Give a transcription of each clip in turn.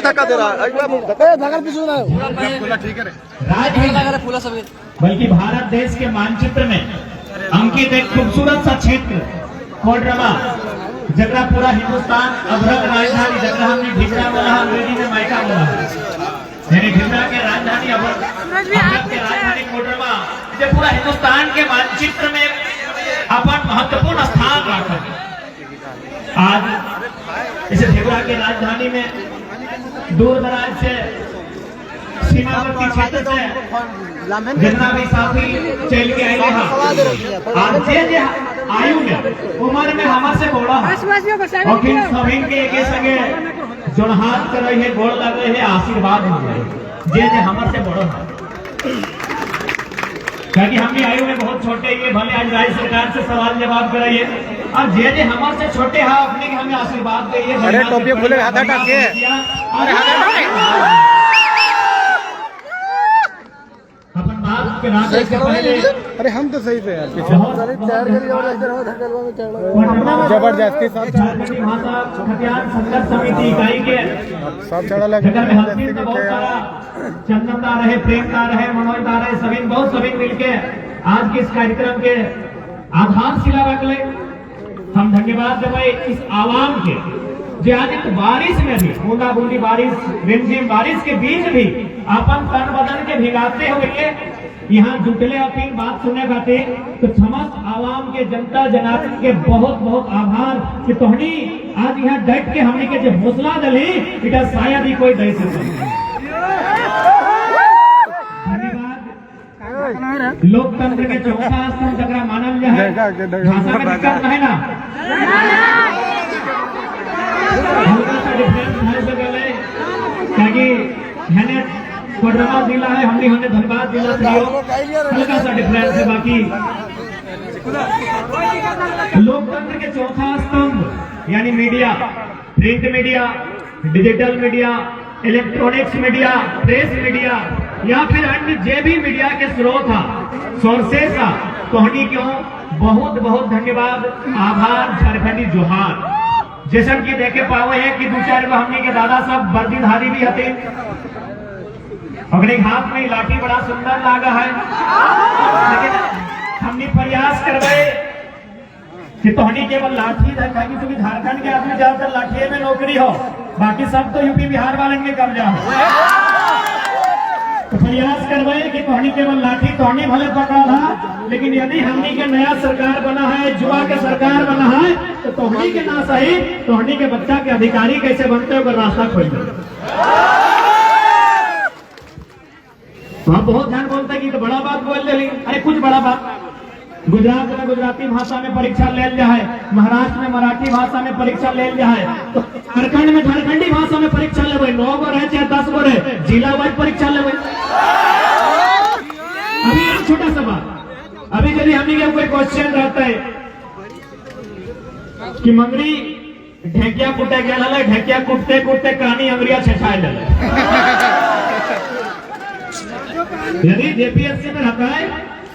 धक्का दे रहा है, बल्कि भारत देश के मानचित्र में अंकित एक खूबसूरत सा क्षेत्र कोडरमा, जगरा पूरा हिंदुस्तान अभ्रक राजधानी, जगरा हमने ढिबरा बोला, अंग्रेजी में मायका बोला, यानी ढिबरा के राजधानी अभ्रक के राजधानी कोडरमा, जो पूरा हिंदुस्तान के मानचित्र में अपन महत्वपूर्ण स्थान रखा। आज इस ढिबरा के राजधानी में दूर दराज से सीमावर्ती क्षेत्र से जितना भी साथी चल के आए हैं, आज जे आयु में उम्र में हमारे बड़ा और सभी के एक संगे जोड़हाथ कर रहे हैं, गोड़ लग रहे हैं, आशीर्वाद मांग रहे हैं जे हमारे बड़ा है, क्योंकि हम भी आयु में बहुत छोटे ये भले आज राज्य सरकार से सवाल जवाब कराइए और जे हमारे से छोटे हैं अपने के हमें आशीर्वाद देइए। अरे टोपी खुले हाथ हटाके, अरे हाथ हटाके अपन बात के नाम से पहले, अरे हम तो सही थे यार, पीछे जबरदस्ती सब भाषा खतियान संघर्ष समिति इकाई के सब चढ़ा लगे, चंदनदार रहे, प्रेमदार रहे, मनोजदार रहे, सभी बहुत सभी मिलके आज के इस कार्यक्रम के आधारशिला रख ले। हम धन्यवाद देवे इस आवाम के जो आज एक बारिश में भी बूंदा बूंदी बारिश, रिमझिम बारिश के बीच भी अपन तन बदन के भिगाते हुए यहाँ जुटले अपनी बात सुनने खाते, तो समस्त आवाम के जनता जनार्दन के बहुत बहुत आभार कि तोहनी आज यहाँ डट के हमने के जो हौसला दली इटा शायद ही कोई दे सके। धन्यवाद। लोकतंत्र के चौथा स्तंभ जगरा मानल जाए, भाषा में दिक्कत है ना, कोडरमा जिला है, हमने धनबाद जिला से हल्का सा डिफरेंस है। बाकी लोकतंत्र के चौथा स्तंभ यानी media, print media, digital media, electronics media, press media या फिर अन्य जे भी मीडिया के स्रोत था, सोर्सेस था, कहनी क्यों बहुत बहुत धन्यवाद, आभार, झारखंडी जोहार। जैसा कि देखे पावे है कि दो चार गो हमने के दादा साहब वर्दीधारी भी हते, अपने हाथ में लाठी बड़ा सुंदर लागा है, लेकिन हमने प्रयास करवाए कि तोहनी केवल लाठी कि तुम्हें झारखंड के आदमी ज्यादातर लाठी में नौकरी हो, बाकी सब तो यूपी बिहार वाले में कब्जा हो। तो प्रयास करवाए कि तोहनी केवल लाठी तोहनी भले पकड़ा था, लेकिन यदि हमनी के नया सरकार बना है, जुआ के सरकार बना है, तो तोहनी के ना सही तोहनी के बच्चा के अधिकारी कैसे बनते हो रास्ता खोल दो। तो हम बहुत ध्यान बोलते कि तो बड़ा बात बोल दे, अरे कुछ बड़ा बात। गुजरात में गुजराती भाषा में परीक्षा ले जाए, महाराष्ट्र में मराठी भाषा में परीक्षा ले जाए, तो झारखंड में झारखंडी भाषा में परीक्षा ले, 9 गो रहे चाहे 10 गो रहे, जिला वाइज परीक्षा ले। अभी एक छोटा सा बात, अभी यदि हमने कोई क्वेश्चन रहता है कि मंगरी ढेकिया कुटे गया, ढेकिया कुटते कुटते कानी अंगरिया छछाए ले, यदि जेपीएससी में रहता है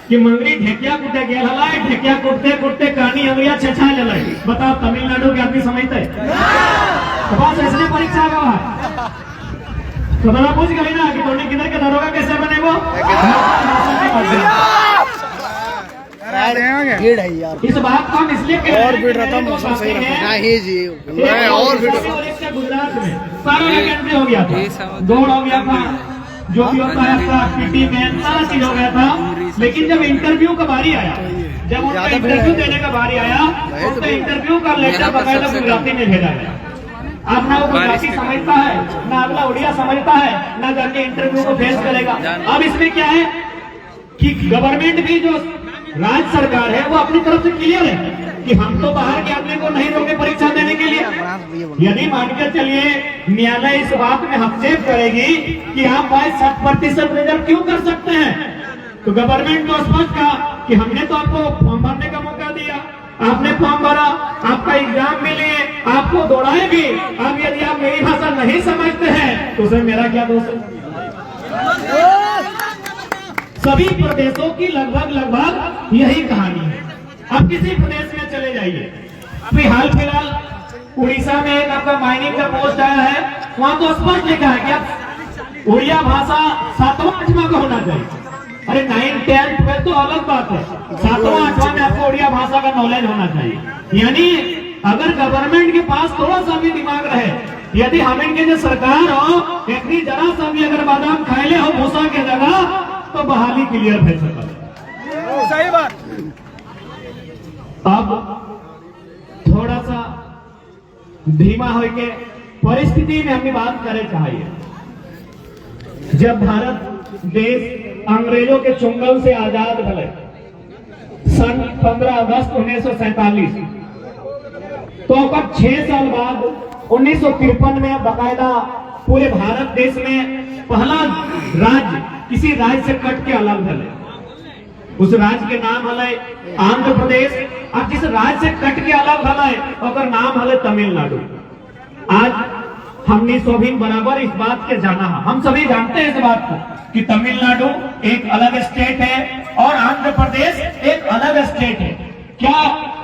कि मंगरी ढेकिया कुटे गया, ढेकिया कुटते कुटते कहानी अंगरिया छछा ले, बताओ तमिलनाडु के आदमी समझते है? तो बस ऐसे परीक्षा का तो बड़ा पूछ गई ना कि तोने किधर के दरोगा कैसे बने वो। इस बात को हम इसलिए और मौसम सही रखा जी, और गुजरात में सारा कैंसिल हो गया था, दौड़ हो गया था, जो भी होता है पीटी में सारा चीज हो गया था, लेकिन जब इंटरव्यू का बारी आया, जब उनका इंटरव्यू देने का बारी आया, तो इंटरव्यू का लेटर बकायदा गुजराती में भेजा गया। अब ना वो गुजराती समझता है, ना अगला उड़िया समझता है, ना जाके इंटरव्यू को फेस करेगा। अब इसमें क्या है कि गवर्नमेंट भी जो राज्य सरकार है वो अपनी तरफ से क्लियर है कि हम तो बाहर के आदमी को नहीं रोके परीक्षा देने के लिए। यदि मानकर चलिए न्यायालय इस बात में हस्तक्षेप करेगी कि आप 60% रिजल्ट क्यों कर सकते हैं, तो गवर्नमेंट को स्पष्ट कहा कि हमने तो आपको फॉर्म भरने का मौका दिया, आपने फॉर्म भरा, आपका एग्जाम में लिए, आपको दौड़ाएगी। अब यदि आप मेरी भाषा नहीं समझते हैं तो उसमें मेरा क्या दोष है? सभी प्रदेशों की लगभग यही कहानी है। अब किसी प्रदेश में चले जाइए, अभी हाल फिलहाल उड़ीसा में एक आपका माइनिंग का पोस्ट आया है, वहां तो स्पष्ट लिखा है कि उड़िया भाषा 7वां 8वां का होना चाहिए। अरे 9, 10, 12 तो अलग बात है, 7वां 8वां में आपको उड़िया भाषा का नॉलेज होना चाहिए। यानी अगर गवर्नमेंट के पास थोड़ा सा भी दिमाग रहे, यदि हम इनके जो सरकार हो इतनी जरा सा भी अगर बादाम खाएले हो भूसा के जगह, तो बहाली क्लियर भेज सकता। सही बात। अब थोड़ा सा धीमा होके परिस्थिति में हमने बात करे चाहिए। जब भारत देश अंग्रेजों के चुंगल से आजाद भले सन 15 अगस्त 1947, तो अब 6 साल बाद 1953 में बाकायदा पूरे भारत देश में पहला राज्य किसी राज्य से कट के अलग भले, उस राज्य के नाम हले आंध्र प्रदेश। अब जिस राज्य से कट के अलग हले और नाम हले तमिलनाडु। आज हमने सभी बराबर इस बात के जाना है, हम सभी जानते हैं इस बात को कि तमिलनाडु एक अलग स्टेट है और आंध्र प्रदेश एक अलग स्टेट है। क्या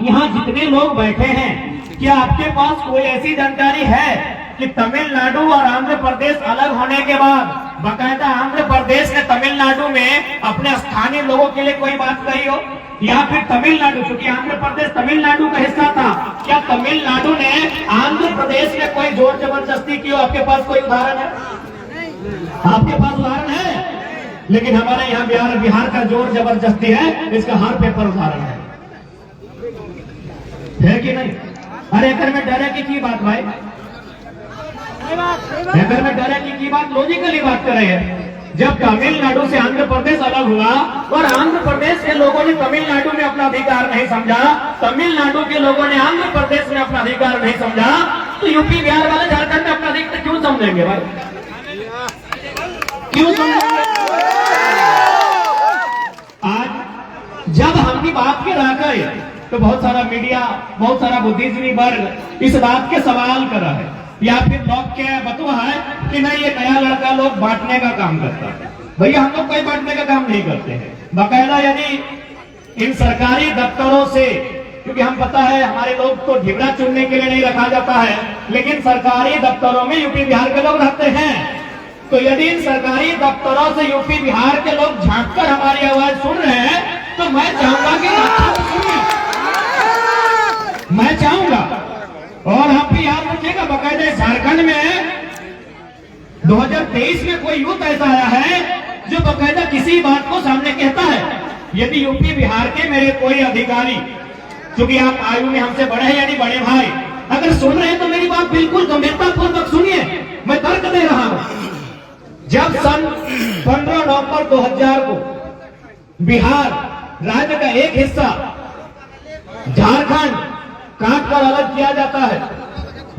यहाँ जितने लोग बैठे हैं, क्या आपके पास कोई ऐसी जानकारी है कि तमिलनाडु और आंध्र प्रदेश अलग होने के बाद बाकायदा आंध्र प्रदेश ने तमिलनाडु में अपने स्थानीय लोगों के लिए कोई बात कही हो, या फिर तमिलनाडु, क्योंकि आंध्र प्रदेश तमिलनाडु का हिस्सा था, क्या तमिलनाडु ने आंध्र प्रदेश में कोई जोर जबरदस्ती की हो? आपके पास कोई उदाहरण है? आपके पास उदाहरण है? लेकिन हमारे यहाँ बिहार का जोर जबरदस्ती है, इसका हर पेपर उदाहरण है कि नहीं? अरे अगर में डरे की बात भाई, अगर में डरे की बात लॉजिकली बात कर रहे हैं। जब तमिलनाडु से आंध्र प्रदेश अलग हुआ और आंध्र प्रदेश के लोगों ने तमिलनाडु में अपना अधिकार नहीं समझा, तमिलनाडु के लोगों ने आंध्र प्रदेश में अपना अधिकार नहीं समझा, तो यूपी बिहार वाले झारखंड में अपना अधिकार क्यों समझेंगे भाई? क्यों समझेंगे? आज जब हम बात के रह गए तो बहुत सारा मीडिया, बहुत सारा बुद्धिजीवी वर्ग इस बात के सवाल कर रहा है, या फिर लोग क्या बतवा है कि नहीं ये नया लड़का लोग बांटने का काम करता है। भैया हम लोग कोई बांटने का काम नहीं करते हैं। बाकायदा यदि इन सरकारी दफ्तरों से, क्योंकि हम पता है हमारे लोग तो ढिबरा चुनने के लिए नहीं रखा जाता है, लेकिन सरकारी दफ्तरों में यूपी बिहार के लोग रहते हैं, तो यदि इन सरकारी दफ्तरों से यूपी बिहार के लोग झांक कर हमारी आवाज सुन रहे हैं, तो मैं चाहूंगा कि अच्छा सुनिए, मैं चाहूंगा। और आप भी याद रखिएगा, बाकायदा झारखंड में 2023 में कोई यूथ ऐसा आया है जो बाकायदा किसी बात को सामने कहता है। यदि यूपी बिहार के मेरे कोई अधिकारी, क्योंकि आप आयु में हमसे बड़े हैं यानी बड़े भाई, अगर सुन रहे हैं तो मेरी बात बिल्कुल गंभीरता पूर्वक सुनिए, मैं तर्क दे रहा हूं। जब सन 15 नवंबर 2000 को बिहार राज्य का एक हिस्सा झारखंड काट कर अलग किया जाता है,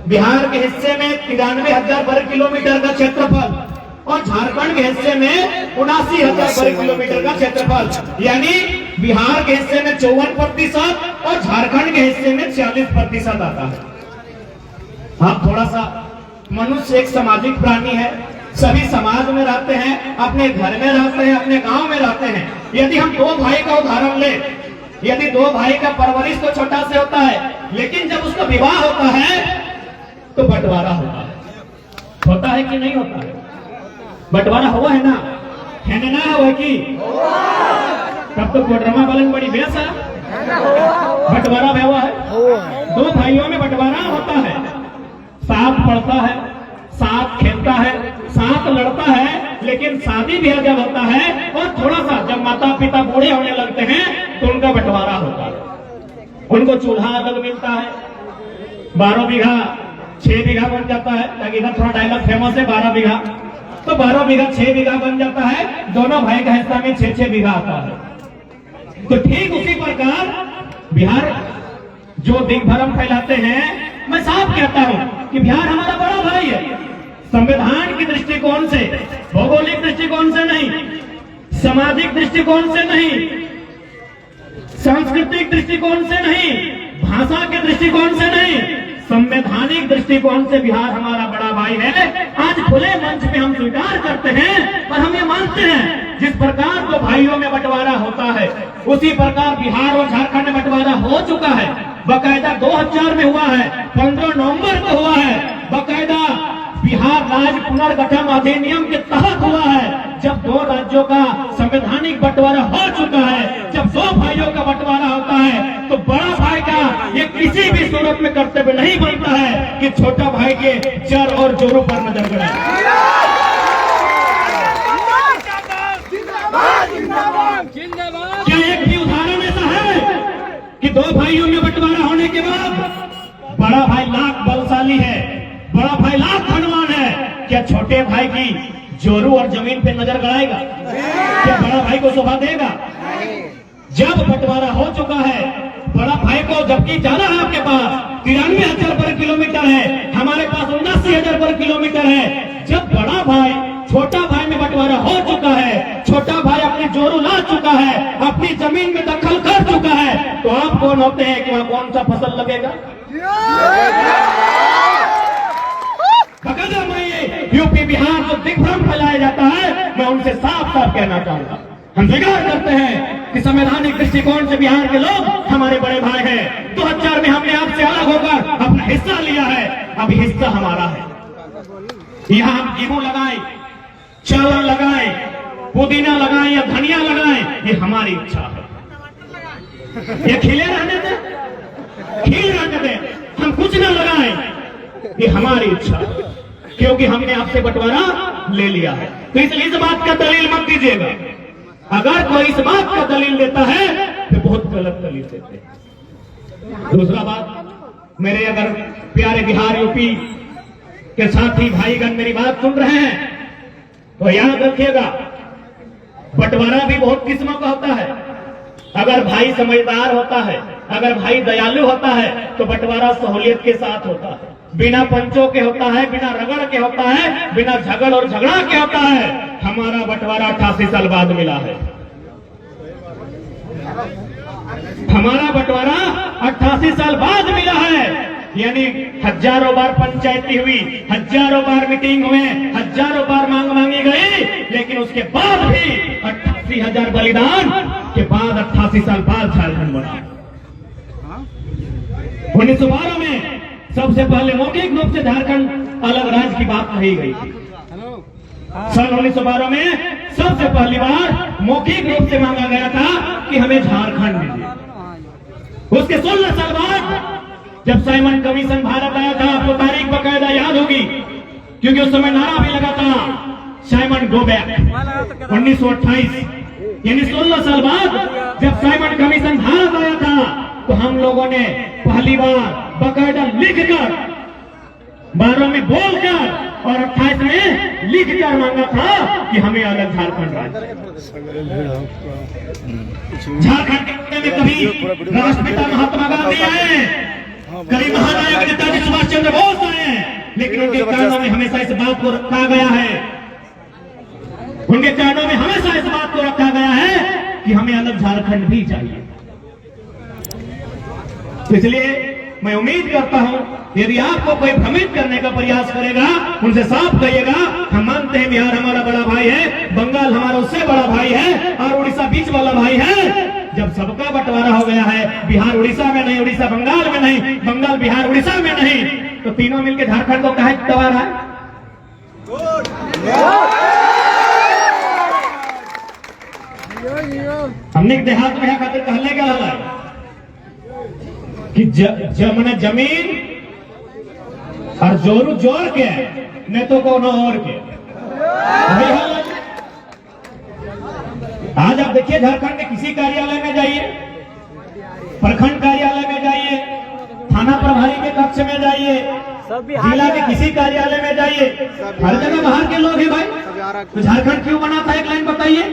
बिहार के हिस्से में 93,000 वर्ग किलोमीटर का क्षेत्रफल और झारखंड के हिस्से में 79,000 वर्ग किलोमीटर का क्षेत्रफल, यानी बिहार के हिस्से में 54% और झारखंड के हिस्से में 46% आता है। आप थोड़ा सा, मनुष्य एक सामाजिक प्राणी है, सभी समाज में रहते हैं, अपने घर में रहते हैं, अपने गांव में रहते हैं। यदि हम दो भाई का उदाहरण ले, यदि दो भाई का परवरिश तो छोटा से होता है, लेकिन जब उसका विवाह होता है तो बंटवारा होता है कि नहीं होता है? बंटवारा हुआ है ना, है ना हुआ कि तब तो कोडरमा बालन बड़ी बेस है, बंटवारा हुआ है। दो भाइयों में बंटवारा होता है, साथ पढ़ता है, साथ खेलता है, साथ लड़ता है, लेकिन शादी ब्याह जब होता है और थोड़ा सा जब माता पिता बूढ़े होने लगते हैं तो उनका बंटवारा होता है। उनको चूल्हा अलग मिलता है, 12 बीघा 6 बीघा बन जाता है, ताकि इधर थोड़ा डायलॉग फेमस है 12 बीघा, तो 12 बीघा 6 बीघा बन जाता है, दोनों भाई का हिस्सा में 6-6 बीघा आता है। तो ठीक उसी प्रकार बिहार जो दिग्भ्रम फैलाते हैं, मैं साफ कहता हूं कि बिहार हमारा बड़ा भाई है। संविधान की दृष्टिकोण से, भौगोलिक दृष्टिकोण से नहीं, सामाजिक दृष्टिकोण से नहीं, सांस्कृतिक दृष्टिकोण से नहीं, भाषा के दृष्टिकोण से नहीं, संवैधानिक दृष्टिकोण से बिहार हमारा बड़ा भाई है। आज खुले मंच पे हम स्वीकार करते हैं और हम ये मानते हैं, जिस प्रकार तो भाइयों में बंटवारा होता है, उसी प्रकार बिहार और झारखंड में बंटवारा हो चुका है। बकायदा 2000 में हुआ है, 15 नवंबर को हुआ है, बकायदा बिहार राज्य पुनर्गठन अधिनियम के तहत हुआ है। जब दो राज्यों का संवैधानिक बंटवारा हो चुका है, जब दो भाइयों का बंटवारा होता है, तो बड़ा भाई का ये किसी भी सूरत में कर्तव्य नहीं बनता है कि छोटा भाई के जर और जोरों पर नजर गड़ाए। क्या एक भी उदाहरण ऐसा है कि दो भाइयों में बंटवारा होने के बाद बड़ा भाई लाख बलशाली है, बड़ा भाई लाख धनवान है, क्या छोटे भाई की जोरू और जमीन पे नजर गड़ाएगा? क्या बड़ा भाई को शोभा देगा? जब बंटवारा हो चुका है, बड़ा भाई को जबकि ज्यादा है, आपके पास 93,000 पर किलोमीटर है, हमारे पास 79,000 पर किलोमीटर है। जब बड़ा भाई छोटा भाई में बंटवारा हो चुका है, छोटा भाई अपनी जोरू ला चुका है, अपनी जमीन में दखल कर चुका है, तो आप कौन होते हैं कि वहां कौन सा फसल लगेगा? बकायदा मैं ये यूपी बिहार जो दिग्भ्रम फैलाया जाता है, मैं उनसे साफ साफ कहना चाहूंगा, हम स्वीकार करते हैं कि संवैधानिक दृष्टिकोण से बिहार के लोग हमारे बड़े भाई हैं। 2000 में हमने आपसे अलग होकर अपना हिस्सा लिया है, अब हिस्सा हमारा है। यहाँ हम गेहूं लगाएं, चावल लगाएं, पुदीना लगाएं या धनिया लगाएं, ये हमारी इच्छा है। ये खिले रहने दें, खिल रहने दें, हम कुछ न लगाएं, ये हमारी इच्छा है, क्योंकि हमने आपसे बंटवारा ले लिया है। तो इसलिए इस बात का दलील मत दीजिएगा। अगर कोई इस बात का दलील देता है तो बहुत गलत दलील देते हैं। दूसरा बात, मेरे अगर प्यारे बिहार यूपी के साथी भाईगण मेरी बात सुन रहे हैं तो याद रखिएगा, बंटवारा भी बहुत किस्मों का होता है। अगर भाई समझदार होता है, अगर भाई दयालु होता है, तो बंटवारा सहूलियत के साथ होता है, बिना पंचों के होता है, बिना रगड़ के होता है, बिना झगड़ और झगड़ा के होता है। हमारा बंटवारा 88 साल बाद मिला है। हमारा बंटवारा 88 साल बाद मिला है, यानी हजारों बार पंचायती हुई, हजारों बार मीटिंग हुए, हजारों बार मांग मांगी गई, लेकिन उसके बाद भी 88,000 बलिदान के बाद 88 साल बाद झारखंड बना। 1912 में सबसे पहले मौखिक रूप से झारखंड अलग राज्य की बात कही गई थी। सन 1912 में सबसे पहली बार मौखिक रूप से मांगा गया था कि हमें झारखंड दीजिए। उसके 16 साल बाद जब साइमन कमीशन भारत आया था, आपको तारीख बकायदा याद होगी, क्योंकि उस समय नारा भी लगा था, साइमन गो बैक। 1928 यानी 16 साल बाद जब साइमन कमीशन भारत आया था, तो हम लोगों ने पहली बार बकायदा लिखकर, 12 में बोलकर और 28 में लिखकर मांगा था कि हमें अलग झारखंड राज्य। झारखंड के में कभी राष्ट्रपिता महात्मा गांधी आए, कभी महानायक नेताजी सुभाष चंद्र बोस आए, लेकिन उनके कारणों में हमेशा इस बात को रखा गया है, उनके कारणों में हमेशा इस बात को रखा गया है कि हमें अलग झारखंड भी चाहिए। इसलिए मैं उम्मीद करता हूं, यदि आपको कोई भ्रमित करने का प्रयास करेगा, उनसे साफ कहिएगा, हम मानते हैं बिहार हमारा बड़ा भाई है, बंगाल हमारा उससे बड़ा भाई है, और उड़ीसा बीच वाला भाई है। जब सबका बंटवारा हो गया है, बिहार उड़ीसा में नहीं, उड़ीसा बंगाल में नहीं, बंगाल बिहार उड़ीसा में नहीं, तो तीनों मिलकर झारखंड को काहे दबा रहा है? हमने देहात में खातिर कहने क्या है कि मैंने जमीन और जोरू जोर के नहीं तो कोनो और के। आज आप देखिए, झारखंड में किसी कार्यालय में जाइए, प्रखंड कार्यालय में जाइए, थाना प्रभारी के कक्ष में जाइए, जिला के किसी कार्यालय में जाइए, हर जगह बाहर के लोग हैं भाई। तो झारखंड क्यों बना था? एक लाइन बताइए,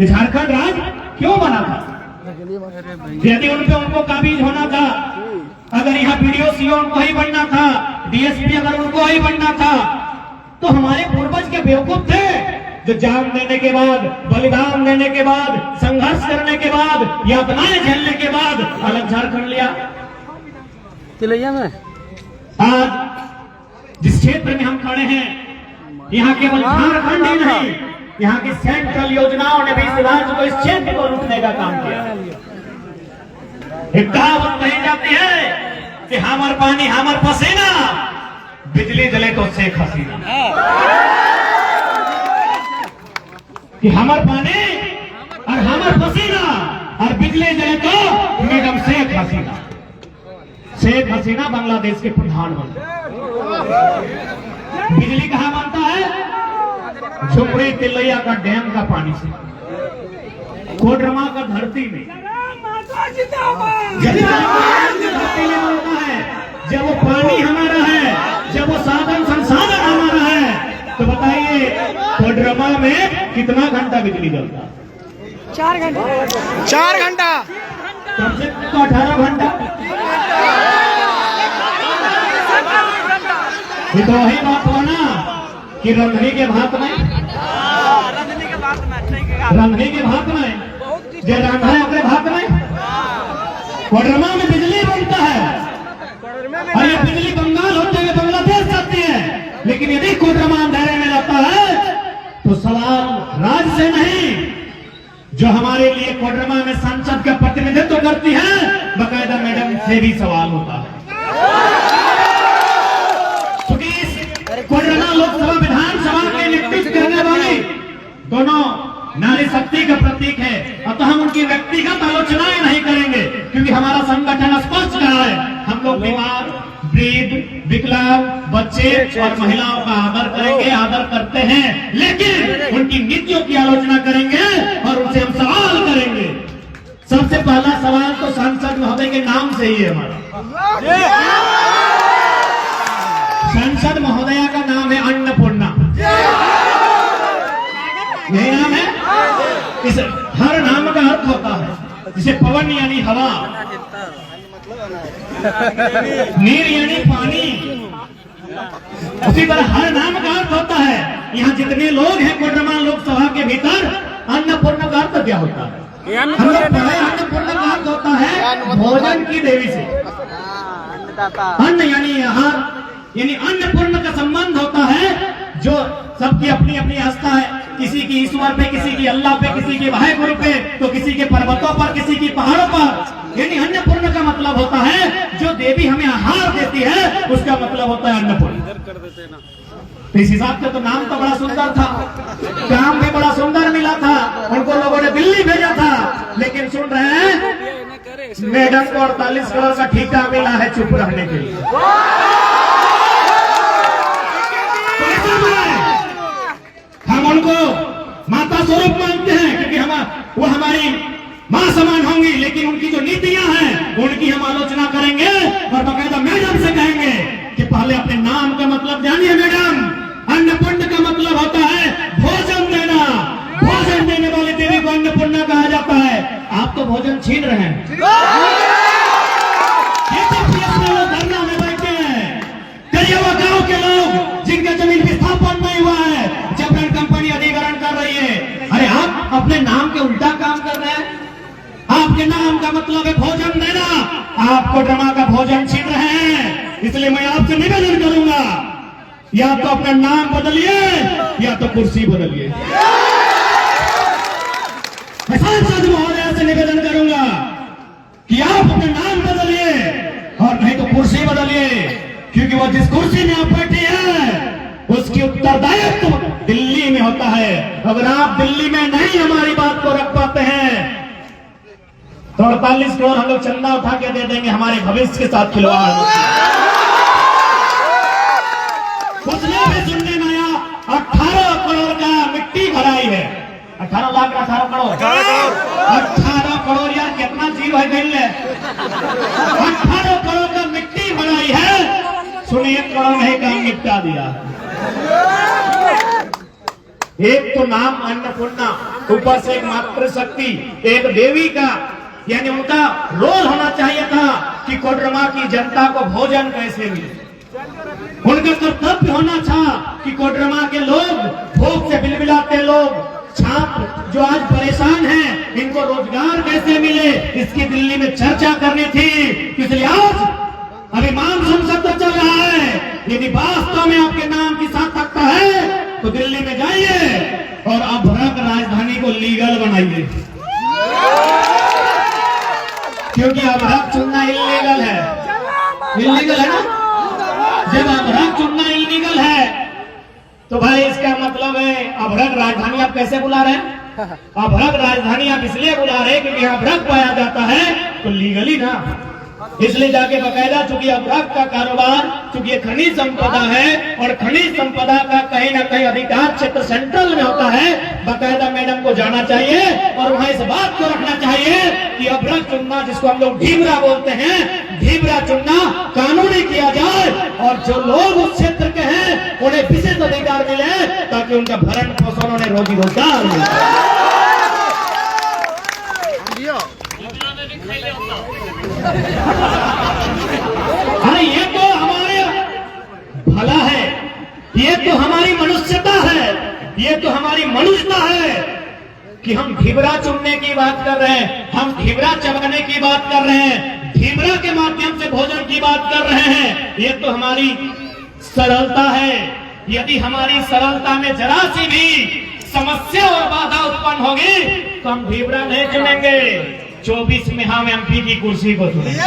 झारखंड राज्य क्यों बना था? यदि उनको काबिज होना था, अगर यहाँ पीडीओ सीओ उनको ही बनना था, डीएसपी अगर उनको ही बनना था, तो हमारे पूर्वज के बेवकूफ थे जो जान देने के बाद, बलिदान देने के बाद, संघर्ष करने के बाद, यातनाएं झेलने के बाद अलग झारखंड लिया। तिलैया में आज जिस क्षेत्र में हम खड़े हैं, यहाँ केवल झारखंड ही नहीं, यहाँ की सेंट्रल योजनाओं ने भी इस राज्य को, इस क्षेत्र को लूटने का काम किया। एक कहावत कही जाती है कि हमर पानी हमर पसीना, बिजली जले तो शेख हसीना। कि हमर पानी और हमर पसीना और बिजली जले तो मैडम शेख हसीना। शेख हसीना बांग्लादेश के प्रधानमंत्री। बिजली कहां बनता है? झुमरी तिलैया का डैम का पानी से, कोडरमा का धरती में। धरती में बनता है। जब वो पानी हमारा है, जब वो साधन संसाधन हमारा है, तो बताइए कोडरमा में कितना घंटा बिजली जलता? 4 घंटा। 4 घंटा कम से कम तो 18 घंटा। ये तो वही बात हुआ ना कि रंधनी के भात में, रंधनी के भात में जो रंधा है अपने भात में। कोडरमा में बिजली बनता है और ये बिजली बंगाल होते हुए बांग्लादेश जाती है। लेकिन यदि कोडरमा अंधेरे में रहता है तो सवाल राज्य से नहीं, जो हमारे लिए कोडरमा में संसद का प्रतिनिधित्व करती है, बकायदा मैडम से भी सवाल होता है। क्योंकि कोडरमा लोकसभा विधानसभा के नेतृत्व करने वाली दोनों नारी शक्ति का प्रतीक है। अतः हम उनकी व्यक्तिगत आलोचनाएं नहीं करेंगे, क्योंकि हमारा संगठन स्पष्ट कहा है, हम लोग बीमार, वृद्ध, विकलांग, बच्चे और महिलाओं का आदर करेंगे, आदर करते हैं, लेकिन उनकी नीतियों की आलोचना करेंगे और उनसे हम सवाल करेंगे। सबसे पहला सवाल तो सांसद महोदय के नाम से ही है हमारा। सांसद महोदया का नाम है अन्नपूर्णा। यही नाम है। इस हर नाम का अर्थ होता है, जैसे पवन यानी हवा, नीर यानी पानी, उसी तरह हर नाम का अर्थ होता है। यहाँ जितने लोग हैं कोडरमा लोकसभा के भीतर, अन्नपूर्णा का अर्थ क्या होता है? हम लोग पढ़े, अन्नपूर्णा का अर्थ होता है भोजन की देवी से। अन्न यानी आहार, यानी अन्नपूर्णा का संबंध होता है जो सबकी अपनी अपनी आस्था है। किसी की ईश्वर पे, किसी की अल्लाह पे, किसी के वाहेगुरु पे, तो किसी के पर्वतों पर, किसी की पहाड़ों पर। यानी अन्नपूर्ण का मतलब होता है जो देवी हमें आहार देती है, उसका मतलब होता है अन्नपूर्ण। तो इस हिसाब से तो नाम तो बड़ा सुंदर था, काम भी बड़ा सुंदर मिला था, उनको लोगों ने दिल्ली भेजा था। लेकिन सुन रहे हैं मैडम को 48 करोड़ का ठेका मिला है चुप रहने के लिए। हम उनको माता स्वरूप मानते हैं, क्योंकि वो हमारी मां समान होंगी, लेकिन उनकी जो नीतियां हैं उनकी हम आलोचना करेंगे और बकायदा मैडम से कहेंगे कि पहले अपने नाम का मतलब जानिए मैडम। अन्नपूर्ण का मतलब होता है भोजन देना। भोजन देने वाली देवी को अन्नपूर्णा कहा जाता है। आप तो भोजन छीन रहे हैं। धरना में बैठे हैं करियावा गांव के लोग, जिनका जमीन विस्थापन नहीं हुआ है, जबरन कंपनी अधिग्रहण कर रही है। अरे आप अपने नाम के उल्टा काम कर रहे हैं। आपके नाम का मतलब है भोजन देना, आप कोडरमा का भोजन छीन रहे हैं। इसलिए मैं आपसे निवेदन करूंगा, या तो अपना नाम बदलिए या तो कुर्सी बदलिए। मैं सांसद महोदय से निवेदन करूंगा कि आप अपना नाम बदलिए और नहीं तो कुर्सी बदलिए, क्योंकि वो जिस कुर्सी में आप बैठे हैं उसकी उत्तरदायित्व दिल्ली में होता है। अगर आप दिल्ली में नहीं हमारी बात को रख पाते हैं तो 48 करोड़ हम लोग चंदा उठा के दे देंगे हमारे भविष्य के साथ खिलवाड़। कुछ लोग भी सुनने में आया 18 करोड़ का मिट्टी भराई है। 18 लाख 18 करोड़ 18 करोड़ यार कितना जीव है गई है। 18 करोड़ का मिट्टी भराई है, सुनिए 1 करोड़ नहीं काम निपटा दिया। एक तो नाम अन्नपूर्णा, ऊपर से एक मातृ शक्ति, एक देवी का, यानी उनका रोल होना चाहिए था कि कोडरमा की जनता को भोजन कैसे मिले। उनका कर्तव्य होना था कि कोडरमा के लोग, भूख से बिलबिलाते लोग, छात्र जो आज परेशान हैं, इनको रोजगार कैसे मिले, इसकी दिल्ली में चर्चा करनी थी। इसलिए आज अभी मानसून सत्र चल रहा है। यदि वास्तव में आपके नाम की सार्थकता है तो दिल्ली में जाइए और अभ्रक राजधानी को लीगल बनाइए। क्योंकि अभ्रक चुनना इलीगल है। इलीगल है ना? जब अभ्रक चुनना इलीगल है तो भाई इसका मतलब है अभ्रक राजधानी आप कैसे बुला रहे हैं? अभ्रक राजधानी आप इसलिए बुला रहे हैं क्योंकि अभ्रक पाया जाता है तो लीगली ना, इसलिए जाके बकायदा, चूंकि अभ्रक का कारोबार, चूंकि खनिज संपदा है और खनिज संपदा का कहीं ना कहीं अधिकार क्षेत्र सेंट्रल में होता है, बकायदा मैडम को जाना चाहिए और वहां इस बात को रखना चाहिए कि अभ्रक चुनना, जिसको हम लोग ढीबरा बोलते हैं, ढीबरा चुनना कानूनी किया जाए और जो लोग उस क्षेत्र के हैं उन्हें विशेष अधिकार मिले ताकि उनका भरण पोषण, उन्हें रोजी रोजगार मिले। अरे ये तो हमारे भला है, ये तो हमारी मनुष्यता है, ये तो हमारी मनुष्यता है कि हम ढीबरा चुनने की बात कर रहे हैं, हम ढीबरा चबाने की बात कर रहे हैं, ढीबरा के माध्यम से भोजन की बात कर रहे हैं। ये तो हमारी सरलता है। यदि हमारी सरलता में जरा सी भी समस्या और बाधा उत्पन्न होगी तो हम ढीबरा नहीं चुनेंगे, 24 में हम MP की कुर्सी को चुनेंगे।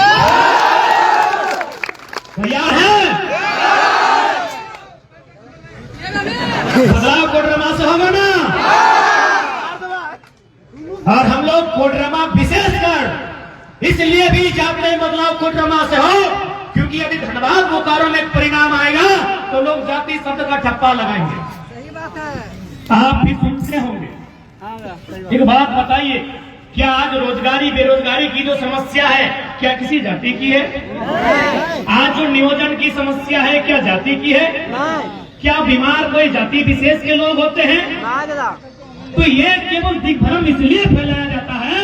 तैयार है? बदलाव कोडरमा से होगा ना? और हम लोग कोडरमा विशेषकर इसलिए भी चाहते हैं बदलाव कोडरमा से हो क्योंकि यदि धनबाद बोकारो में परिणाम आएगा तो लोग जाति शब्द का ठप्पा लगाएंगे। सही बात है। आप भी सुनते होंगे। एक बात बताइए, क्या आज रोजगारी बेरोजगारी की जो समस्या है क्या किसी जाति की है? आज जो नियोजन की समस्या है क्या जाति की है? क्या बीमार कोई जाति विशेष के लोग होते हैं? तो ये केवल दिग्भ्रम इसलिए फैलाया जाता है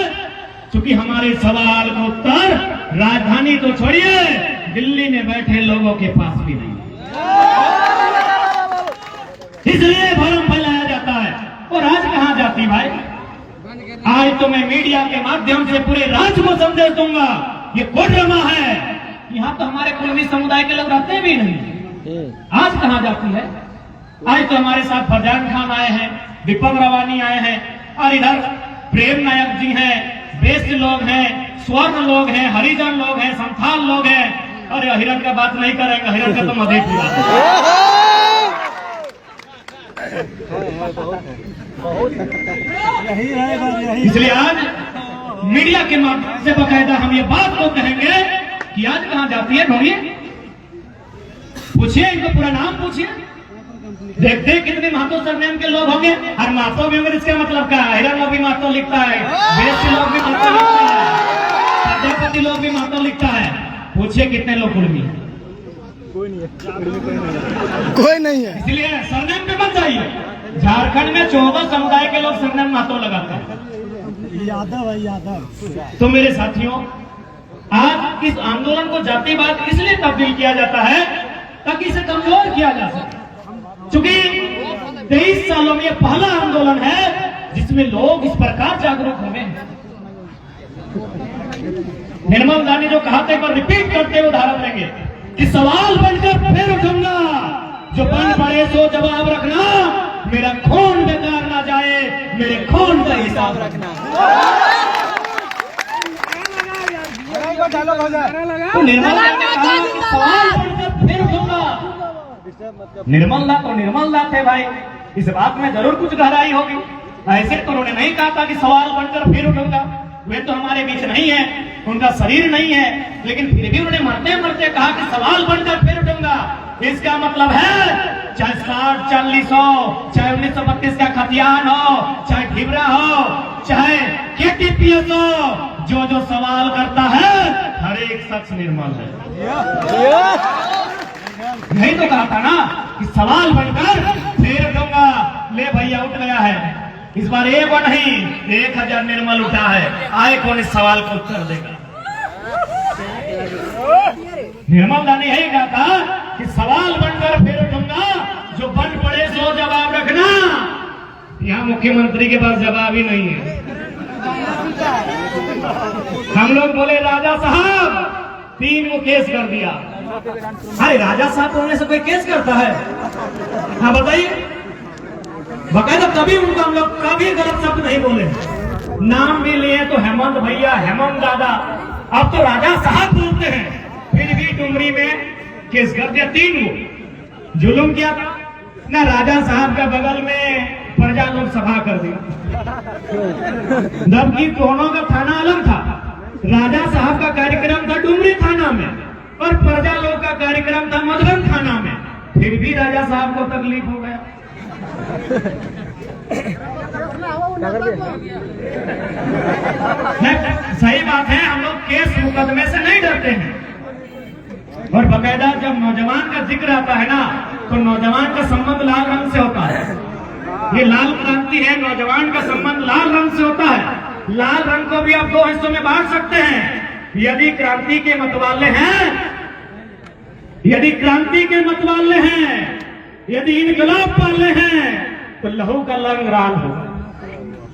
क्योंकि हमारे सवाल का उत्तर राजधानी तो छोड़िए, दिल्ली में बैठे लोगों के पास भी नहीं, इसलिए भ्रम फैलाया जाता है। और आज कहाँ जाती भाई? आज तो मैं मीडिया के माध्यम से पूरे राज्य को संदेश दूंगा, ये कोडरमा है, यहाँ तो हमारे कुलवी समुदाय के लोग रहते भी नहीं। आज कहाँ जाती है? आज तो हमारे साथ फरजान खान आए हैं, दीपक रवानी आए हैं और इधर प्रेम नायक जी हैं, बेस्ट लोग हैं, स्वर्ण लोग हैं, हरिजन लोग हैं, संथाल लोग हैं। और हिरण का बात नहीं करेंगे, हिरण का तो मधेपुरा इसलिए आज मीडिया के माध्यम से बकायदा हम ये बात को कहेंगे कि आज कहाँ जाती है। ढूंढिए, पूछिए, इनको पूरा नाम पूछिए, देखते हैं कितने महतो सरनेम के लोग होंगे। और महतो भी होंगे, इसका मतलब क्या है? हिरण लोग भी महतो लिखता है, बेस्ट लोग भी महतो लिखता है, सत्यापति लोग भी महतो लिखता है। पूछिए कितने लोग कुर्मी? कोई नहीं है। इसलिए सरनेम पे मत जाइए। झारखंड में 14 समुदाय के लोग सरनेम महतो लगाते हैं। यादव है, यादव। तो मेरे साथियों, आज इस आंदोलन को जातिवाद इसलिए तब्दील किया जाता है ताकि इसे कमजोर किया जा सके। चूंकि 23 सालों में यह पहला आंदोलन है जिसमें लोग इस प्रकार जागरूक हुए हैं। निर्मल दा ने जो कहा था, एक बार रिपीट करते हुए उदाहरण देंगे कि सवाल बनकर फिर उठूंगा, जो बन पड़े सो जवाब रखना, मेरा खून बेकार ना जाए, मेरे खून का हिसाब रखना। तो निर्मल दा ने कहा कि सवाल बनकर फिर उठूंगा। निर्मल दा तो निर्मल दा थे भाई, इस बात में जरूर कुछ गहराई होगी। ऐसे तो उन्होंने नहीं कहा था कि सवाल बनकर फिर उठूंगा, वे तो हमारे बीच नहीं है, उनका शरीर नहीं है, लेकिन फिर भी उन्होंने मरते मरते कहा कि सवाल बनकर फिर उठूंगा। इसका मतलब है चाहे 60 40 हो, चाहे 1932 का खतियान हो, चाहे ढिबरा हो, चाहे KTPS हो, जो जो सवाल करता है हर एक शख्स निर्मल है। नहीं तो कहा था ना कि सवाल बनकर फिर उठूंगा। ले भैया उठ गया है, इस बार एक और नहीं 1000 निर्मल उठा है। आए कौन इस सवाल को उत्तर देगा? निर्मल दा ने यही कहा था कि सवाल बनकर फिर उठूंगा, जो बन पड़े सो जवाब रखना। यहाँ मुख्यमंत्री के पास जवाब ही नहीं है। हम लोग बोले राजा साहब 3 को केस कर दिया। अरे राजा साहब होने से कोई केस करता है? हाँ बताइए। बकायदा कभी उनका हम लोग कभी गलत शब्द नहीं बोले, नाम भी लिए तो हेमंत भैया, हेमंत दादा, अब तो राजा साहब बोलते हैं, फिर भी डुमरी में केस कर दिया 3 को। जुलूम किया था ना, राजा साहब का बगल में प्रजा लोग सभा कर दिया, जबकि दोनों का थाना अलग था। राजा साहब का कार्यक्रम था डुमरी थाना में और प्रजा लोग का कार्यक्रम था मधुबन थाना में, फिर भी राजा साहब को तकलीफ हो गया। सही बात है, हम लोग केस मुकदमे से नहीं डरते हैं। और बकायदा जब नौजवान का जिक्र आता है ना, तो नौजवान का संबंध लाल रंग से होता है। ये लाल क्रांति है, नौजवान का संबंध लाल रंग से होता है। लाल रंग को भी आप 2 हिस्सों में बांट सकते हैं। यदि क्रांति के मतवाले हैं, यदि क्रांति के मतवाले हैं, यदि इनकलाब वाले हैं, तो लहू का रंग लाल होगा।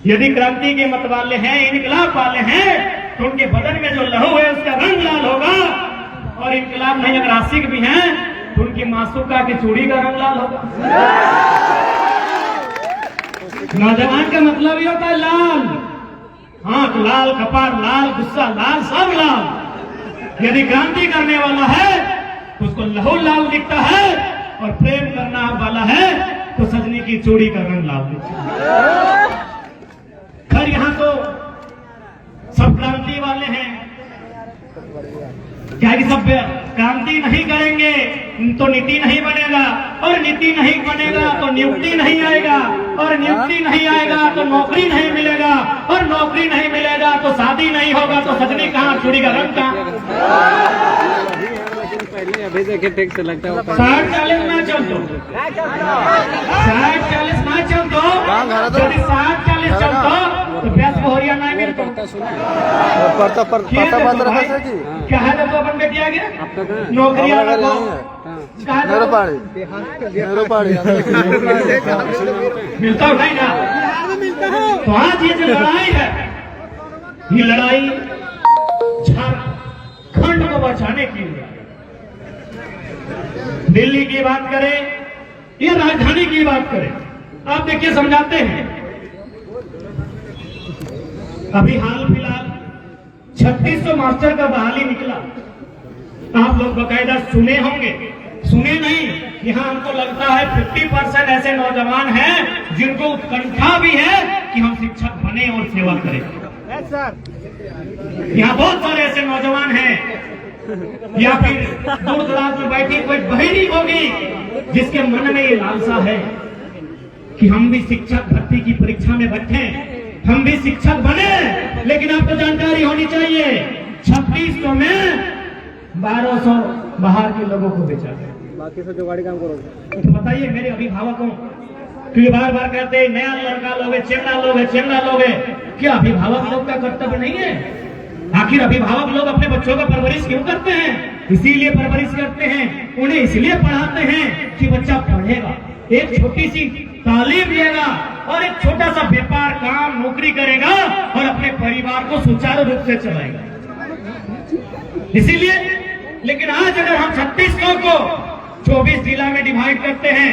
यदि क्रांति के मतवाले हैं, इनकलाब वाले हैं, तो उनके बदन में जो लहू है उसका रंग लाल होगा। और इनकलाब नहीं अगर आशिक भी हैं, तो उनकी मासूका की चूड़ी का रंग लाल होगा। नौजवान का मतलब ये होता है लाल, आंख लाल, कपार लाल, गुस्सा लाल, सब लाल। यदि क्रांति करने वाला है तो उसको लहू लाल दिखता है, और प्रेम करना वाला है तो सजनी की चूड़ी का रंग लाल दिखता है। खैर यहाँ तो सब क्रांति वाले हैं, क्या कि सब क्रांति नहीं करेंगे तो नीति नहीं बनेगा, और नीति नहीं बनेगा तो नियुक्ति नहीं आएगा, और नियुक्ति नहीं आएगा तो नौकरी नहीं मिलेगा, और नौकरी नहीं मिलेगा तो शादी नहीं होगा, तो सजनी कहाँ, चूड़ी का रंग कहाँ। अभी देखिए टैक्स लगता है 60-40 ना चलतो, 60-40 ना चलतो, यदि 60-40 चलतो तो प्यास बहुरिया नहीं मिलतो। क्या है तो अपन बेटी आ गया नौकरी वाला को मिलता नहीं ना। तो आज ये जो लड़ाई है, ये लड़ाई झारखंड को बचाने की है। दिल्ली की बात करें या राजधानी की बात करें, आप देखिए समझाते हैं। अभी हाल फिलहाल 3600 मास्टर का बहाली निकला, आप लोग बकायदा सुने होंगे, सुने नहीं। यहाँ हमको लगता है 50% ऐसे नौजवान हैं जिनको उत्कंठा भी है कि हम शिक्षक बने और सेवा करें। यहाँ बहुत सारे ऐसे नौजवान हैं, या फिर दूर दराज में बैठी कोई बहनी होगी जिसके मन में ये लालसा है कि हम भी शिक्षक भर्ती की परीक्षा में बैठे, हम भी शिक्षक बने। लेकिन आपको जानकारी होनी चाहिए, 3600 में 1200 बाहर के लोगों को बेचा गया, बाकी सब जो गाड़ी काम करोगे। तो बताइए मेरे अभिभावकों, क्योंकि बार बार कहते हैं नया लड़का लोगे, चेंगा लोगे, चेंगा लोगे। क्या अभिभावक लोग का कर्तव्य नहीं है? आखिर अभिभावक लोग अपने बच्चों का परवरिश क्यों करते हैं? इसीलिए परवरिश करते हैं, उन्हें इसलिए पढ़ाते हैं कि बच्चा पढ़ेगा, एक छोटी सी तालीम लेगा और एक छोटा सा व्यापार, काम, नौकरी करेगा और अपने परिवार को सुचारू रूप से चलाएगा। इसीलिए, लेकिन आज अगर हम 3600 को 24 जिला में डिवाइड करते हैं,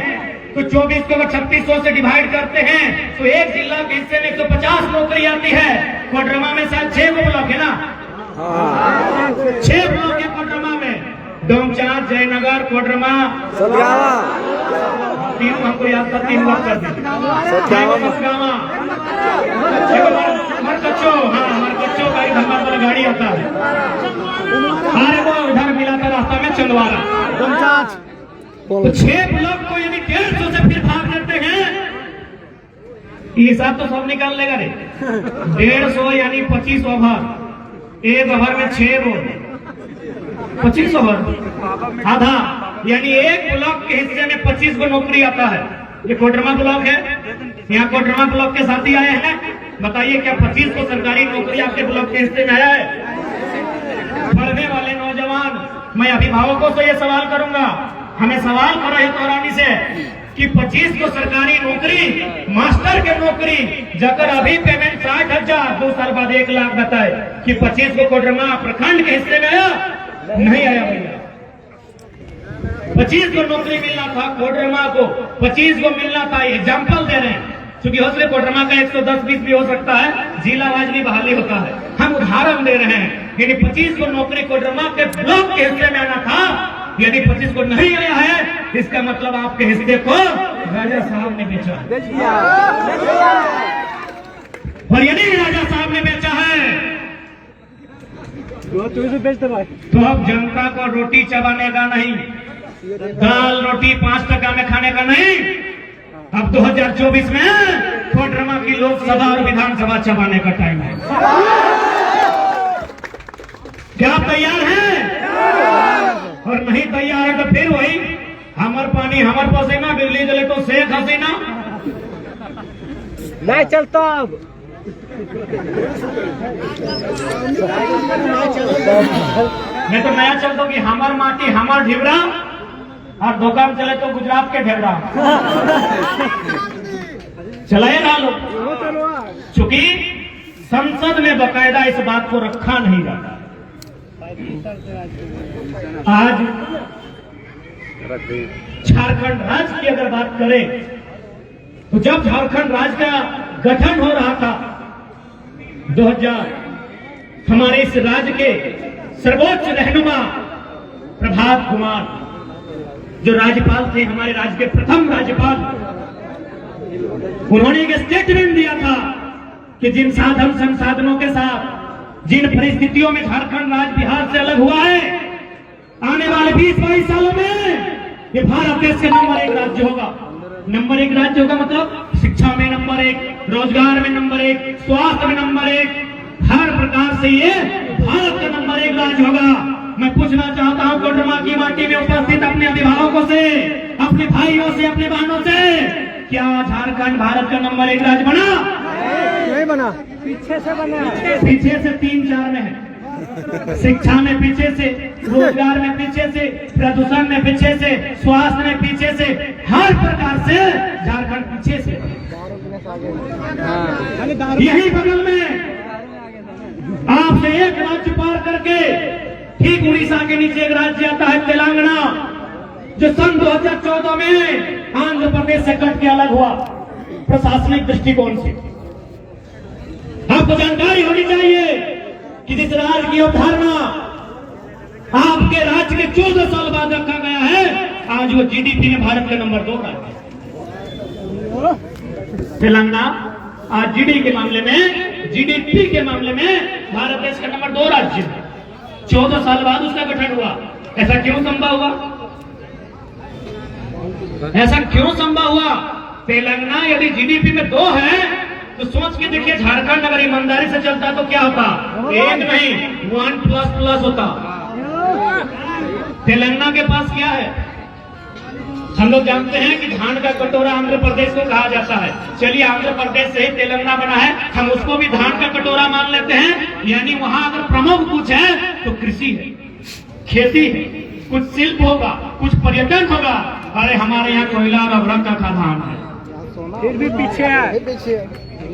तो 24 को 3600 से डिवाइड करते हैं तो एक जिला के हिस्से में 150 नौकरी आती है। कोडरमा में शायद 6 ब्लॉक है ना, 6 ब्लॉक है कोडरमा में, डोमचांच, जयनगर, कोडरमा, तीन हमको याद था, 3 ब्लॉक कर दीजिए, मरकच्चो, हाँ मरकच्चो का ही धंधा वाला गाड़ी आता है। अरे वो उधर मिला था रास्ता में चंदवारा, डोमचांच। तो 6 ब्लॉक को यदि 150 से फिर भाग देते हैं, ये हिसाब तो सब निकाल लेगा रे। 150 यानी 25 ओवर, एक ओवर में 6 बॉल, 25 ओवर, आधा यानी एक ब्लॉक के हिस्से में 25 को नौकरी आता है। ये कोडरमा ब्लॉक है, यहाँ कोडरमा ब्लॉक के साथी आए हैं, बताइए क्या 25 को सरकारी नौकरी आपके ब्लॉक के हिस्से में आया है? पढ़ने वाले नौजवान, मैं अभिभावकों से ये सवाल करूंगा, हमें सवाल करो है तोरानी से कि 25 को सरकारी नौकरी, मास्टर के नौकरी, जगह अभी पेमेंट 60,000, 2 साल बाद 1 लाख बताए कि 25 को कोडरमा प्रखंड के हिस्से में आया? नहीं आया भैया। 25 को नौकरी मिलना था कोडरमा को, 25 को मिलना था। एग्जाम्पल दे रहे हैं, क्योंकि हो सकता है कोडरमा का 110-20 भी हो सकता है, जिला वाइज भी बहाली होता है, हम उदाहरण दे रहे हैं। यानी 25 को नौकरी कोडरमा के ब्लॉक के हिस्से में आना था। यदि 25 को नहीं आया है, इसका मतलब आपके हिस्से को राजा साहब ने बेचा, और यदि राजा साहब ने बेचा है तो अब जनता को रोटी चबाने का नहीं, दाल रोटी 5 टका में खाने का नहीं, अब 2024 में कोडरमा की लोकसभा और विधानसभा चबाने का टाइम है। क्या आप तैयार हैं? और नहीं तैयार है तो फिर वही हमर पानी हमर पसीना, बिजली जले तो शेख हसीना। नहीं चलता अब मैं तो नया चलता हूँ कि हमर माटी हमर ढिबरा, और दुकान चले तो गुजरात के ढेबरा चलाए ना लोग। चूंकि संसद में बकायदा इस बात को रखा नहीं जाता। आज झारखंड राज्य की अगर बात करें तो जब झारखंड राज्य का गठन हो रहा था 2000, हमारे इस राज्य के सर्वोच्च रहनुमा प्रभात कुमार जो राज्यपाल थे, हमारे राज्य के प्रथम राज्यपाल, उन्होंने एक स्टेटमेंट दिया था कि जिन साधन संसाधनों के साथ, जिन परिस्थितियों में झारखंड राज्य बिहार से अलग हुआ है, आने वाले 20-22 सालों में ये भारत देश के नंबर 1 राज्य होगा। नंबर 1 राज्य होगा मतलब शिक्षा में नंबर 1, रोजगार में नंबर 1, स्वास्थ्य में नंबर 1, हर प्रकार से ये भारत का नंबर 1 राज्य होगा। मैं पूछना चाहता हूं कोडरमा की माटी में उपस्थित अपने अभिभावकों से, अपने भाइयों से, अपने बहनों से, क्या झारखंड भारत का नंबर 1 राज्य बना? नहीं बना, पीछे से बना, पीछे से 3-4 में है। शिक्षा में पीछे से, रोजगार में पीछे से, प्रदूषण में पीछे से, स्वास्थ्य में पीछे से, हर प्रकार से झारखंड पीछे से। यही बगल में आपसे एक राज्य पार करके ठीक उड़ीसा के नीचे एक राज्य आता है तेलंगाना, जो सन 2014 में आंध्र प्रदेश से कट के अलग हुआ प्रशासनिक दृष्टिकोण से। आपको जानकारी होनी चाहिए कि जिस राज्य की अवधारणा आपके राज्य के 14 साल बाद रखा गया है, आज वो जीडीपी में भारत का नंबर 2 राज्य है। तेलंगाना आज जीडीपी के मामले में भारत देश का नंबर 2 राज्य है। 14 साल बाद उसका गठन हुआ। ऐसा क्यों संभव हुआ? ऐसा क्यों संभव हुआ? तेलंगाना यदि जीडीपी में 2 है तो सोच के देखिए, झारखंड अगर ईमानदारी से चलता तो क्या होता? 1 नहीं 1++ होता। तेलंगाना के पास क्या है? हम लोग जानते हैं कि धान का कटोरा आंध्र प्रदेश को कहा जाता है। चलिए आंध्र प्रदेश से ही तेलंगाना बना है, हम उसको भी धान का कटोरा मान लेते हैं। यानी वहां अगर प्रमुख कुछ है तो कृषि है, खेती है, कुछ शिल्प होगा, कुछ पर्यटन होगा। अरे हमारे यहाँ कोयला और अभ्रक का खदान है, फिर भी पीछे है।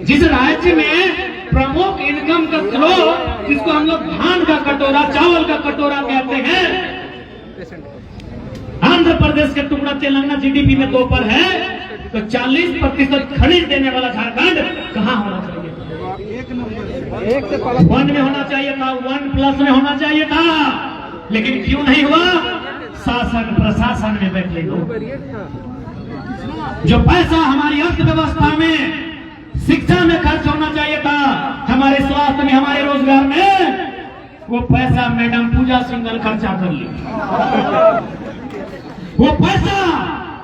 जिस राज्य में प्रमुख इनकम का स्रोत जिसको हम लोग धान का कटोरा, चावल का कटोरा कहते हैं, आंध्र प्रदेश के टुकड़ा तेलंगाना जीडीपी में 2 पर है, तो 40% खनिज देने वाला झारखंड कहाँ होना चाहिए? 1 में होना चाहिए था, 1+ में होना चाहिए था। लेकिन क्यों नहीं हुआ? शासन प्रशासन में बैठे लोग। जो पैसा हमारी अर्थव्यवस्था में, शिक्षा में खर्च होना चाहिए था, हमारे स्वास्थ्य में, हमारे रोजगार में, वो पैसा मैडम पूजा सिंघल खर्चा कर ली। वो पैसा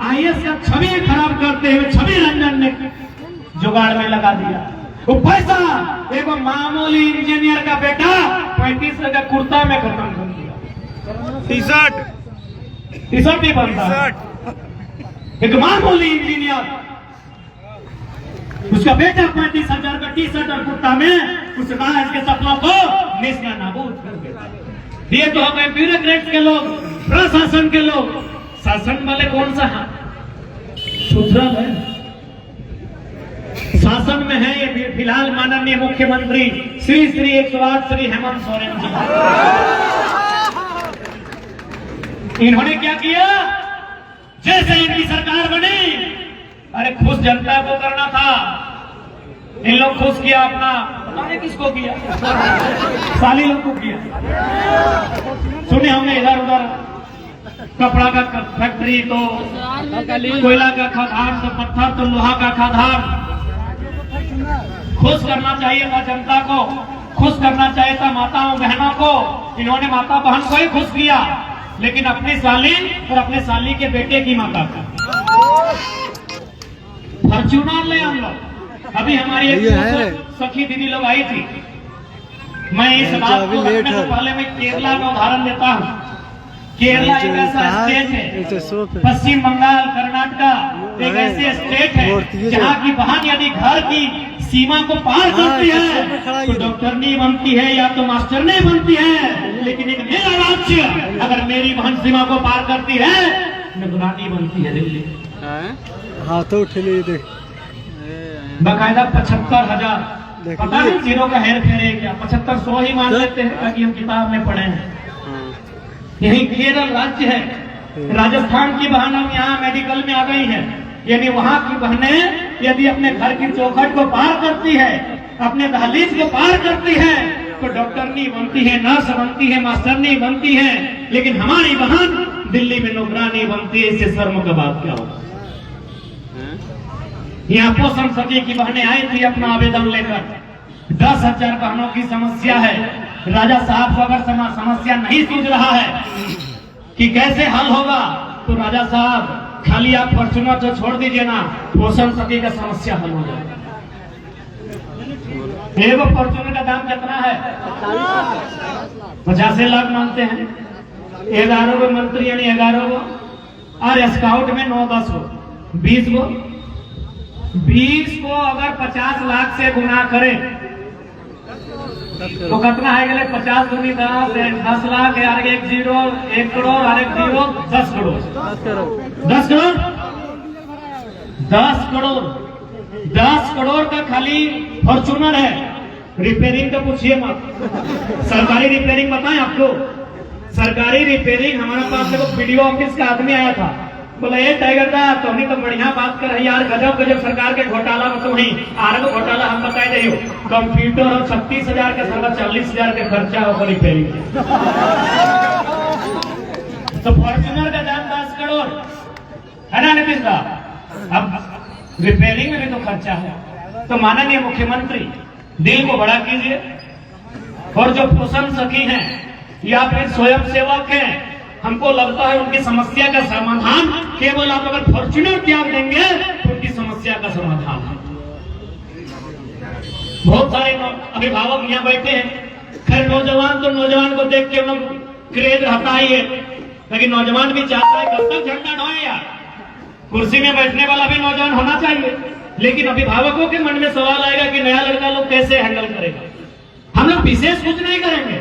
आईएएस का छवि खराब करते हुए छवि रंजन ने जुगाड़ में लगा दिया। वो पैसा एक मामूली इंजीनियर का बेटा 35 का कुर्ता में खत्म कर दिया। टी-शर्ट ही बनता है। एक मामूली इंजीनियर, उसका बेटा 35,000 का टी-शर्ट और कुर्ता में उस राज के सपनों को नेस्ता नाबूद कर देता। ये तो हमें ब्यूरोक्रेट्स के लोग, प्रशासन के लोग। शासन वाले कौन सा है? सुधरल है, शासन में है ये फिलहाल माननीय मुख्यमंत्री श्री 108 श्री हेमंत सोरेन जी। इन्होंने क्या किया? जैसे इनकी सरकार बनी, अरे खुश जनता को करना था, इन लोग खुश किया अपना मैंने किसको किया? साली लोग को किया। सुने हमने इधर उधर कपड़ा का फैक्ट्री तो कोयला का खदान तो पत्थर तो लोहा का खदान। खुश करना चाहिए था जनता को, खुश करना चाहिए था माताओं बहनों को। इन्होंने माता बहन को ही खुश किया, लेकिन अपनी साली और अपने साली के बेटे की माता को फॉर्च्यूनर ले हम लोग। अभी हमारी एक सखी दीदी लोग आई थी। मैं इस बात को रखने से पहले मैं केरला का उदाहरण देता हूँ। केरला एक ऐसा स्टेट है, पश्चिम बंगाल कर्नाटक एक ऐसे स्टेट है जहाँ की बहन यदि घर की सीमा को पार करती है तो डॉक्टर नहीं बनती है या तो मास्टर नहीं बनती है, लेकिन एक मेरा राज्य अगर मेरी बहन सीमा को पार करती है निगरानी बनती है दिल्ली। हाँ तो उठे देख बाकायदा 75,000 पता नहीं जीरो का हेर फेर है क्या, 7500 ही मान लेते हैं ताकि हम किताब में पढ़े हैं। यही केरल राज्य है। राजस्थान की बहन हम यहाँ मेडिकल में आ गई है, यानी वहाँ की बहनें यदि अपने घर की चौखट को पार करती है, अपने दहलीज को पार करती है तो डॉक्टर नहीं बनती है, नर्स बनती है, मास्टर नहीं बनती है, लेकिन हमारी बहन दिल्ली में नौकरानी बनती है। इससे शर्म का बात क्या होगा? यहाँ पोषण सखी की बहनें आई थी अपना आवेदन लेकर। 10,000 बहनों की समस्या है। राजा साहब को अगर समस्या नहीं सूझ रहा है कि कैसे हल होगा तो राजा साहब खाली आप फॉर्च्यूनर तो छोड़ दीजिए ना, पोषण सखी का समस्या हल हो जाएगा। एक फॉर्च्यूनर का दाम कितना है? 50 लाख मांगते हैं। 11 गो मंत्री यानी 11 गो, और स्काउट में 9-10 गो, 20 गो। 20 को अगर 50 लाख से गुना करें तो कितना है? गले 50 दूनी 10 लाख, यार एक जीरो 1 करोड़ और एक जीरो 10 करोड़। 10 करोड़ 10 करोड़ का खाली फॉर्च्यूनर है। रिपेयरिंग का पूछिए मत। सरकारी रिपेयरिंग बताएं आपको। सरकारी रिपेयरिंग हमारे पास देखो वीडियो ऑफिस का आदमी आया था, बोला ये टाइगर दा तो नहीं तो बढ़िया बात कर यार, गजब गजब सरकार के घोटाला में तो वही आरब घोटाला हम बताए जाइयो। कंप्यूटर और 36,000 के सरकार 40,000 के खर्चा होकर रिपेयरिंग तो फॉर्च्यूनर का दाम 10 करोड़ है ना नीतीश दा? अब रिपेयरिंग में भी तो खर्चा है। तो माननीय मुख्यमंत्री दिल को बड़ा कीजिए, और जो पोषण सखी हैं या फिर स्वयं सेवक हैं, हमको लगता है उनकी समस्या का समाधान केवल आप अगर फॉर्च्यूनर त्याग देंगे तो उनकी समस्या का समाधान है। बहुत सारे अभिभावक यहाँ बैठे हैं। खैर नौजवान तो नौजवान को देख के उन क्रेज रहता ही है, लेकिन नौजवान भी चाहता है कब तक झंडा ढोए यार। कुर्सी में बैठने वाला भी नौजवान होना चाहिए, लेकिन अभिभावकों के मन में सवाल आएगा कि नया लड़का लोग कैसे हैंडल करेगा। हम लोग विशेष कुछ नहीं करेंगे,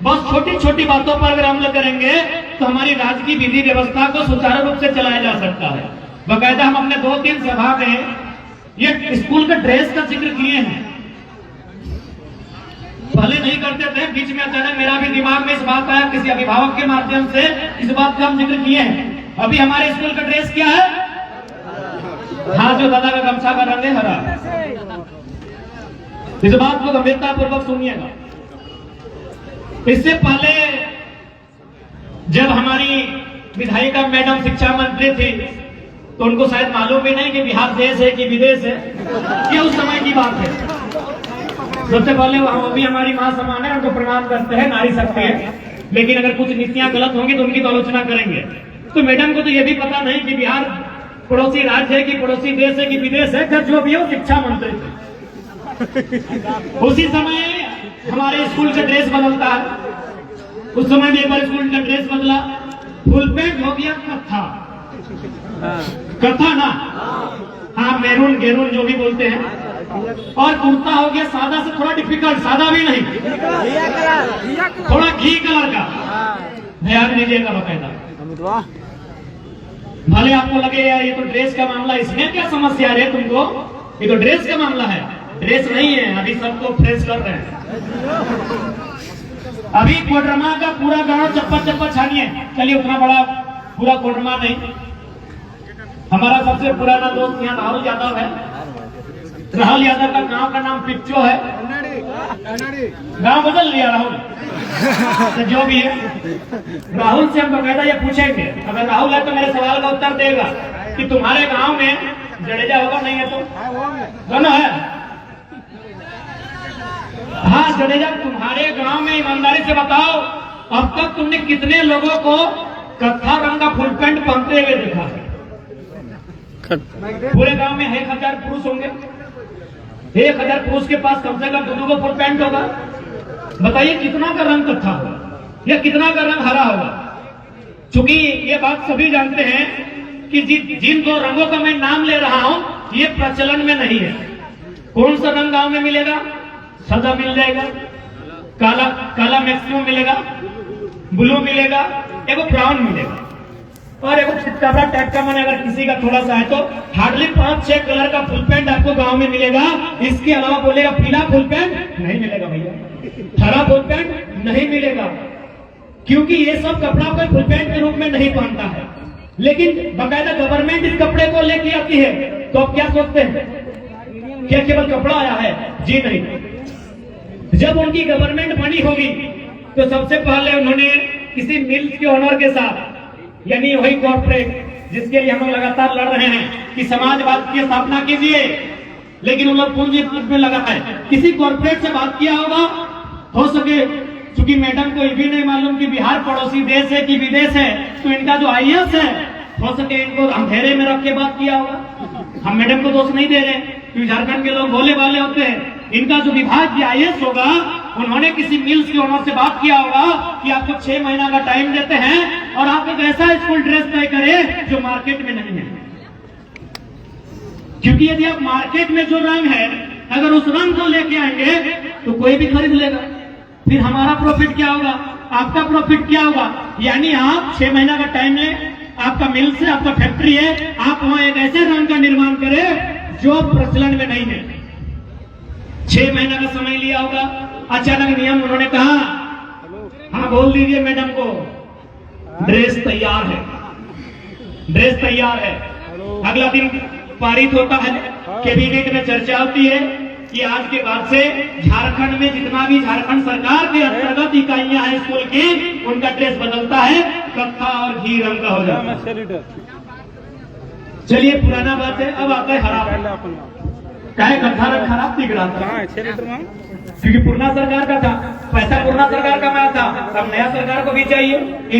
बस छोटी छोटी बातों पर अगर हम लोग करेंगे तो हमारी राज्य की विधि व्यवस्था को सुचारू रूप से चलाया जा सकता है। बाकायदा हम अपने 2-3 सभा में ये स्कूल के ड्रेस का जिक्र किए हैं। पहले नहीं करते थे, बीच में अचानक मेरा भी दिमाग में इस बात आया, किसी अभिभावक के माध्यम से इस बात का हम जिक्र किए हैं। अभी हमारे स्कूल का ड्रेस क्या है? हाँ, जो दादा का गमछा का रंग है हरा। इस बात को गंभीरता पूर्वक सुनिएगा। इससे पहले जब हमारी विधायिका मैडम शिक्षा मंत्री थी तो उनको शायद मालूम भी नहीं कि बिहार देश है कि विदेश है, ये उस समय की बात है। सबसे पहले वो भी हमारी मां समान है, उनको प्रणाम करते हैं, नारी शक्ति है, लेकिन अगर कुछ नीतियां गलत होंगी तो उनकी तो आलोचना करेंगे। तो मैडम को तो ये भी पता नहीं कि बिहार पड़ोसी राज्य है कि पड़ोसी देश है कि विदेश है, खैर जो भी हो शिक्षा मंत्री थे। उसी समय हमारे स्कूल का ड्रेस बदलता है। उस समय भी एक बार स्कूल का ड्रेस बदला, फुल पैंट हो गया कथा ना, हाँ मैरून गेरून जो भी बोलते हैं, और कुर्ता हो गया सादा से थोड़ा डिफिकल्ट, सादा भी नहीं, थोड़ा घी कलर का। ध्यान दीजिएगा बाकायदा। भले आपको लगे यार ये तो ड्रेस का मामला, इसमें क्या समस्या है तुमको, ये तो ड्रेस का मामला है। ड्रेस नहीं है, अभी सबको फ्रेश कर रहे हैं। अभी कोडरमा का पूरा गांव चप्पा छानिए, चलिए उतना बड़ा पूरा कोडरमा नहीं। हमारा सबसे पुराना दोस्त यहाँ राहुल यादव है। राहुल यादव का गांव का नाम पिच्चो है। गांव बदल लिया राहुल। तो जो भी है, राहुल से हम बकायदा ये पूछेंगे, अगर राहुल है तो मेरे सवाल का उत्तर देगा कि तुम्हारे गांव में जडेजा होगा, नहीं है तो दोनों है। हाँ जडेजा, तुम्हारे गांव में ईमानदारी से बताओ, अब तक तुमने कितने लोगों को कत्था रंग का फुल पैंट पहनते हुए देखा है? पूरे गांव में 1000 पुरुष होंगे, 1000 पुरुष के पास कम से कम 2 को फुल पैंट होगा। बताइए कितना का रंग कत्था होगा या कितना का रंग हरा होगा? चूंकि ये बात सभी जानते हैं कि जिन 2 रंगों का मैं नाम ले रहा हूं ये प्रचलन में नहीं है। कौन सा रंग गांव में मिलेगा? सदा मिल जाएगा, काला काला मैक्सिमम मिलेगा, ब्लू मिलेगा, एगो ब्राउन मिलेगा और एगो चितकबरा टाइप का, मैंने अगर किसी का थोड़ा सा है तो हार्डली 5-6 कलर का फुल पैंट आपको गांव में मिलेगा। इसके अलावा बोलेगा पीला फुल पैंट नहीं मिलेगा भैया, हरा फुल पैंट नहीं मिलेगा, क्योंकि ये सब कपड़ा कोई फुल पैंट के रूप में नहीं पहनता है। लेकिन बाकायदा गवर्नमेंट इस कपड़े को लेके आती है, तो आप क्या सोचते हैं क्या केवल कपड़ा आया है? जी नहीं। जब उनकी गवर्नमेंट बनी होगी तो सबसे पहले उन्होंने किसी मिल्स के ओनर के साथ, यानी वही कॉर्पोरेट जिसके लिए हम लोग लगातार लड़ रहे हैं कि समाजवाद की स्थापना कीजिए, लेकिन उन लोग पूंजीपति में लगा है, किसी कॉर्पोरेट से बात किया होगा हो सके। चूंकि मैडम को ये भी नहीं मालूम कि बिहार पड़ोसी देश है कि विदेश है, तो इनका जो IAS है हो सके इनको अंधेरे में रख के बात किया होगा। हम मैडम को दोष नहीं दे रहे, क्योंकि झारखंड के लोग भोले भाले होते हैं। इनका जो विभाग की IAS होगा, उन्होंने किसी मिल्स के ओनर से बात किया होगा कि आपको 6 महीना का टाइम देते हैं और आप एक ऐसा स्कूल ड्रेस तय करें जो मार्केट में नहीं है। क्योंकि यदि आप मार्केट में जो रंग है अगर उस रंग को लेके आएंगे तो कोई भी खरीद लेगा, फिर हमारा प्रॉफिट क्या होगा, आपका प्रॉफिट क्या होगा? यानी आप 6 महीना का टाइम लें, आपका मिल से आपका फैक्ट्री है, आप वहां एक ऐसे रंग का निर्माण करें जो प्रचलन में नहीं है। 6 महीना का समय लिया होगा, अचानक नियम उन्होंने कहा, हाँ बोल दीजिए मैडम को ड्रेस तैयार है, ड्रेस तैयार है। अगला दिन पारित होता है, कैबिनेट में चर्चा होती है कि आज के बाद से झारखंड में जितना भी झारखंड सरकार के अंतर्गत इकाइयां हैं स्कूल की, उनका ड्रेस बदलता है, कत्था और घी रंग का हो जाता है। चलिए पुराना बात है, अब आता है हरा। चाहे कत्था रंग खराब दिख रहा था क्योंकि पुराना सरकार का था, पैसा पुराना सरकार का मैं था, अब नया सरकार को भी चाहिए।